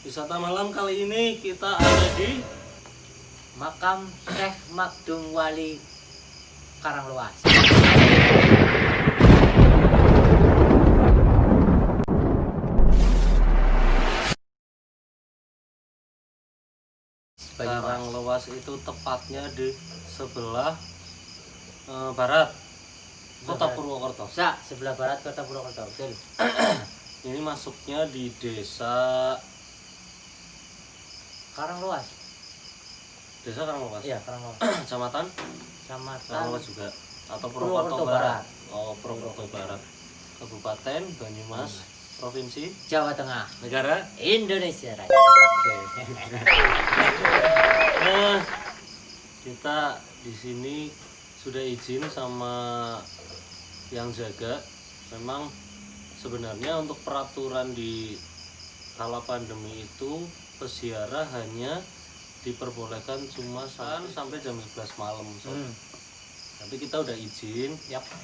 Wisata malam kali ini kita ada di Makam Syekh Makdum Wali Karanglewas. Karanglewas, itu tepatnya di sebelah barat Kota Purwokerto. Sebelah barat Kota Purwokerto. Betul. Ini masuknya di desa Karanglewas. Karanglewas. Iya, Karanglewas. Kecamatan Kecamatan Karanglewas juga atau Purwokerto Purwokerto Barat. Barat. Oh, Purwokerto Barat. Kabupaten Banyumas, Provinsi Jawa Tengah. Negara Indonesia Raya. Oke. Nah, kita di sini sudah izin sama yang jaga. Memang sebenarnya untuk peraturan di kala pandemi itu peziarah hanya diperbolehkan cuma sampai jam 11 malam. Tapi kita udah izin.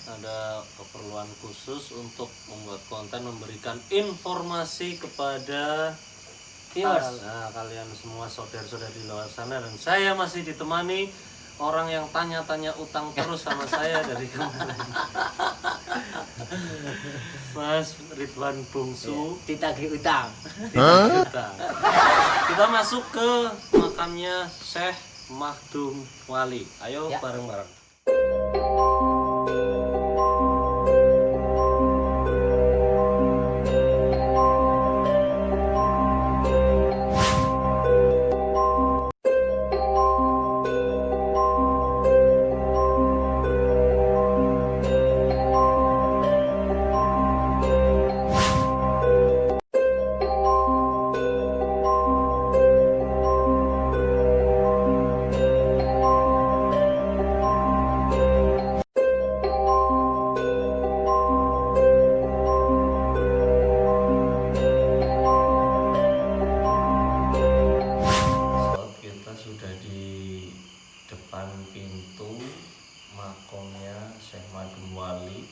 Ada keperluan khusus untuk membuat konten, memberikan informasi kepada Viewers. kalian semua, saudara-saudara di luar sana. Dan saya masih ditemani orang yang tanya-tanya utang terus sama saya dari kemarin. Mas Ridwan Bungsu Ditagih utang. Kita masuk ke makamnya Syekh Makdum Wali. Ayo bareng-bareng. Kita sudah di depan pintu makamnya Syekh Makdum Wali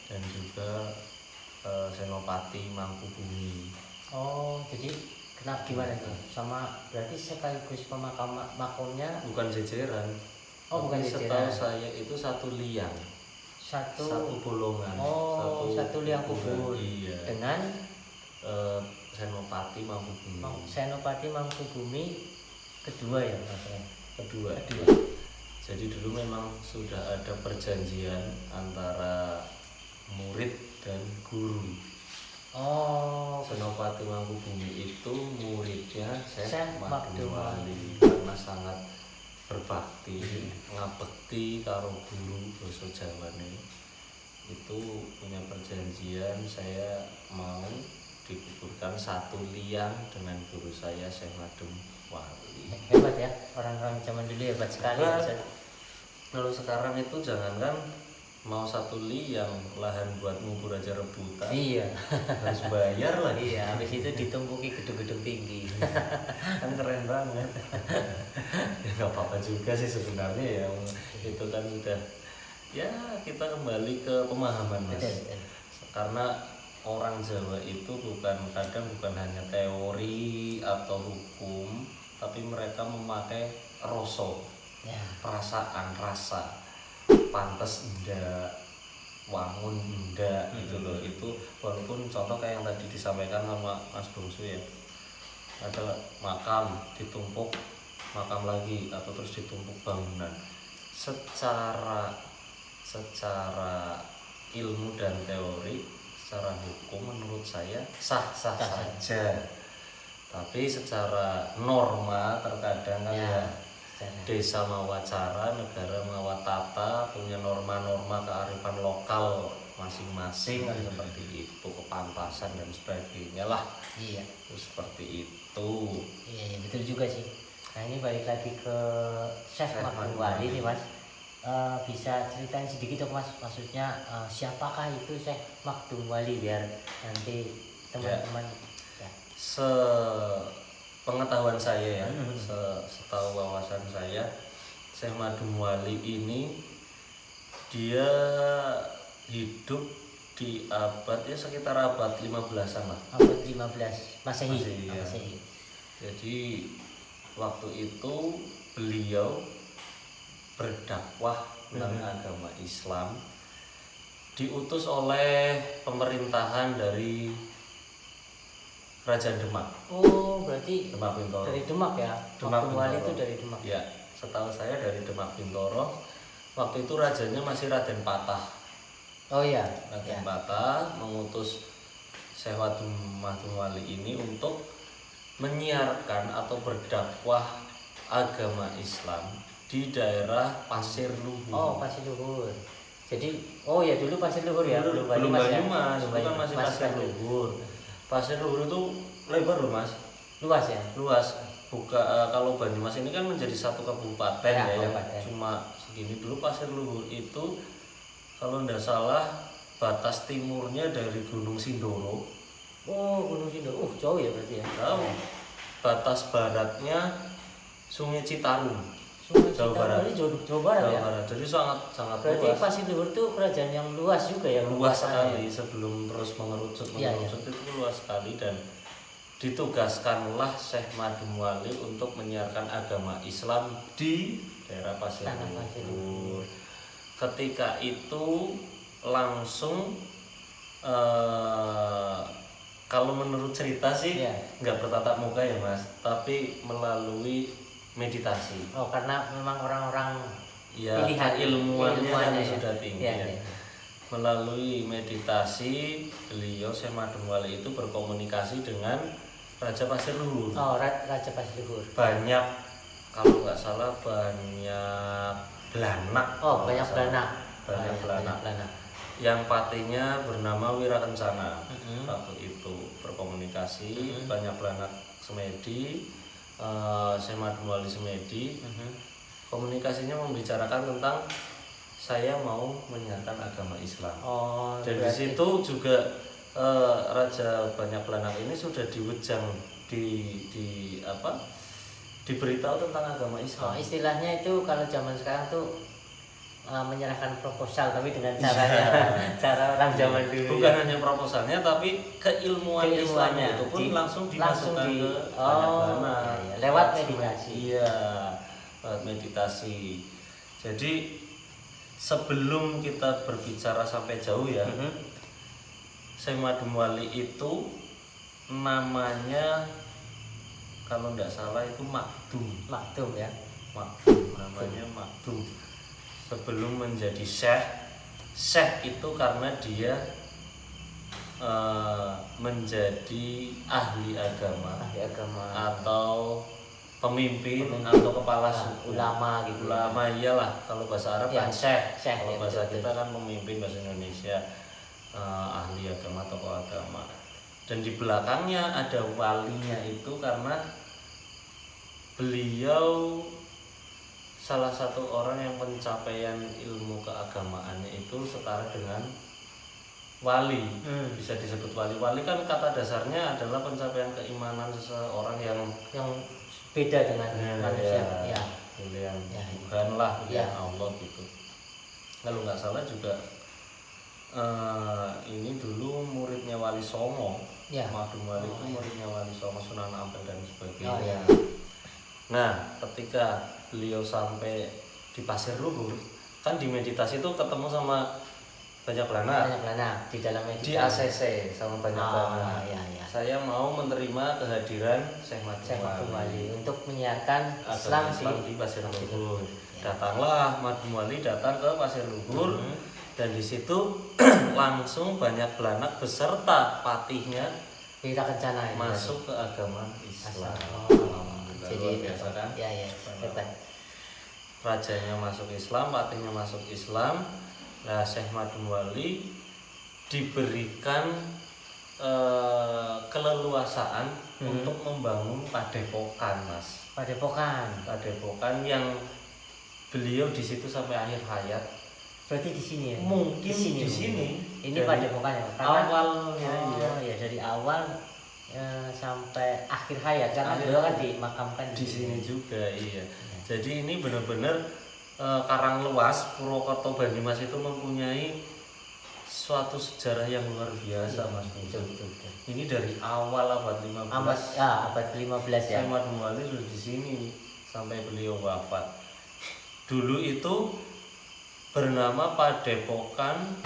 dan juga Senopati Mangkubumi. Oh, jadi kenapa gimana tuh? Sama berarti sekaligus makamnya Bukan jejeran. Oh, bukan Setahu jejeran. saya itu satu liang, satu bolongan. satu liang kubur. Iya. Dengan Senopati Mangkubumi. Senopati Mangkubumi kedua ya maksudnya. Kedua. Jadi dulu memang sudah ada perjanjian antara murid dan guru. Oh, Senopati Mangkubumi itu muridnya Syekh Makdum Makdum Wali karena sangat berbakti, ngabekti karo guru basa Jawane. Itu punya perjanjian, saya mau dikuburkan satu liang dengan guru saya Syekh Makdum Wali. hebat ya, orang-orang zaman dulu hebat sekali. Hebat. Kalau sekarang itu jangankan mau satu liang, lahan buat ngubur aja rebutan. Iya. Harus bayar lagi. Iya, habis itu ditumpuki gedung-gedung tinggi. Kan keren banget. Ya nggak apa-apa juga sih sebenarnya ya. Itu kan udah ya, kita kembali ke pemahaman, Mas. Betul. Karena orang Jawa itu kadang bukan hanya teori atau hukum, tapi mereka memakai rasa, perasaan, rasa. Pantes enggak, wangun enggak, gitu loh. Itu walaupun contoh kayak yang tadi disampaikan sama Mas Bungsu ya, ada makam ditumpuk makam lagi atau terus ditumpuk bangunan, secara ilmu dan teori, secara hukum menurut saya sah-sah saja. Tapi secara norma terkadang kan ya, desa mawa cara, negara mawa tata, punya norma-norma kearifan lokal masing-masing kan, seperti itu, kepantasan dan sebagainya lah. Iya. Itu seperti itu. Iya, betul juga sih. Nah, ini balik lagi ke Syekh Makdum Wali nih, Mas. Bisa ceritain sedikit dong, Mas, maksudnya siapakah itu Syekh Makdum Wali biar nanti teman-teman pengetahuan saya ya, setahu wawasan saya, Syekh Makdum Wali ini dia hidup di abad ya sekitar abad 15-an lah. Abad 15 Masehi. Ya. Masehi. Jadi waktu itu beliau berdakwah tentang agama Islam, diutus oleh pemerintahan dari Kerajaan Demak. Oh, berarti Demak Bintoro. dari Demak ya? Demak Waktu wali Bintoro. itu dari Demak. Ya, setahu saya dari Demak Bintoro. Waktu itu rajanya masih Raden Patah. Oh iya. Raden Patah mengutus Syekh Madumuwali ini untuk menyiarkan atau berdakwah agama Islam di daerah Pasir Luhur. Oh, Pasir Luhur. Jadi, oh ya dulu Pasir Luhur ya, belum Banyumas ya. Banyumas, itu kan masih Pasir Luhur. Pasir Luhur itu lebar loh Mas, Luas ya. luas. Kalau Banyumas ini kan menjadi satu kabupaten Ya, yang kabupaten. cuma segini. Dulu Pasir Luhur itu kalau tidak salah batas timurnya dari Gunung Sindoro. Oh, Gunung Sindoro. Jauh ya berarti ya. Tahu. Batas baratnya Sungai Citarum. Sungai Jawa Citarum Barat. berarti Jawa Barat Jawa ya. Barat. Jadi sangat Berarti luas. Pasir Luhur itu kerajaan yang luas juga ya. Luas luasannya. sekali sebelum terus mengerucut Iya, itu luas sekali, dan ditugaskanlah Syekh Madumuwali untuk menyiarkan agama Islam di daerah Pasir Tanah Pasir Luhur. Ketika itu langsung kalau menurut cerita sih Iya. nggak bertatap muka ya Mas, tapi melalui meditasi. Oh, karena memang orang-orang Ya, pilihan ilmuannya kan ya. sudah tinggi. Iya, Ya. iya. Melalui meditasi beliau Syekh Madumuwali itu berkomunikasi dengan Raja Pasir Luhur. Oh, Raja Pasir Luhur. Banyak, kalau nggak salah banyak belanak. Oh, banyak belanak. Banyak belanak. belanak. Yang patinya bernama Wirakencana. Waktu itu berkomunikasi, banyak belanak semedi, Syekh Madumuwali semedi. Komunikasinya membicarakan tentang saya mau menyiarkan agama Islam. Oh, Dan di berarti- situ juga Raja Banyak Belanak ini sudah diwejang diberitahu tentang agama Islam. Oh, istilahnya itu kalau zaman sekarang tuh menyerahkan proposal, tapi dengan caranya cara orang zaman dulu. Bukan ya. hanya proposalnya, tapi keilmuan Islamnya itu pun langsung dimasukkan ke Banyak Belanak. iya. Lewat meditasi. Iya, lewat meditasi. Jadi sebelum kita berbicara sampai jauh ya, Syekh Madumuwali itu namanya kalau tidak salah itu Makdum. Makdum ya. Makdum, namanya Makdum. Sebelum menjadi Syekh itu karena dia menjadi ahli agama atau pemimpin atau kepala suku, ulama gitu. Ulama iyalah, kalau bahasa Arab Ya, kan Syekh. Syekh, Kalau ya, bahasa betul, kita kan pemimpin, bahasa Indonesia ahli agama, tokoh agama. Dan di belakangnya ada walinya itu karena beliau salah satu orang yang pencapaian ilmu keagamaannya itu setara dengan wali. Bisa disebut wali. Wali kan kata dasarnya adalah pencapaian keimanan seseorang yang beda dengan manusia. Ya. Pilihan Ya. Tuhan lah, pilihan Ya. Allah gitu. Kalau nggak salah juga ini dulu muridnya Wali Songo. Ya. Madumuwali itu muridnya Wali Songo, Sunan Ampel dan sebagainya. Oh, ya. Nah, ketika beliau sampai di Pasir Luhur, kan di meditasi itu ketemu sama Banyak Belanak. Banyak belanak di dalam meditasi. Di ACC sama Banyak Belanak. Ya. Saya mau menerima kehadiran Syekh Syekh Madumuwali Madumuwali untuk menyiarkan Islam di Pasir Luhur. Ya. Datanglah Madumuwali datang ke Pasir Luhur, dan di situ langsung Banyak Belanak beserta patihnya Wirakencana ya. masuk ke agama Islam. Jadi Luar biasa kan? Ya, hebat. Rajanya masuk Islam, patihnya masuk Islam. Nah, Syekh Madumuwali diberikan keleluasaan untuk membangun padepokan, Mas. Padepokan yang beliau di situ sampai akhir hayat. Berarti di sini ya. Mungkin di sini. Ini Dari padepokannya. awalnya, ya dari awal sampai akhir hayat karena beliau kan dimakamkan di sini juga, iya. Jadi ini benar-benar karang luas. Purwokerto Banyumas itu mempunyai suatu sejarah yang luar biasa Mas Bung. betul. Ini dari awal abad 15. Abad ke-15 ya. Syekh Madung Wali sudah di sini sampai beliau wafat. Dulu itu bernama Padepokan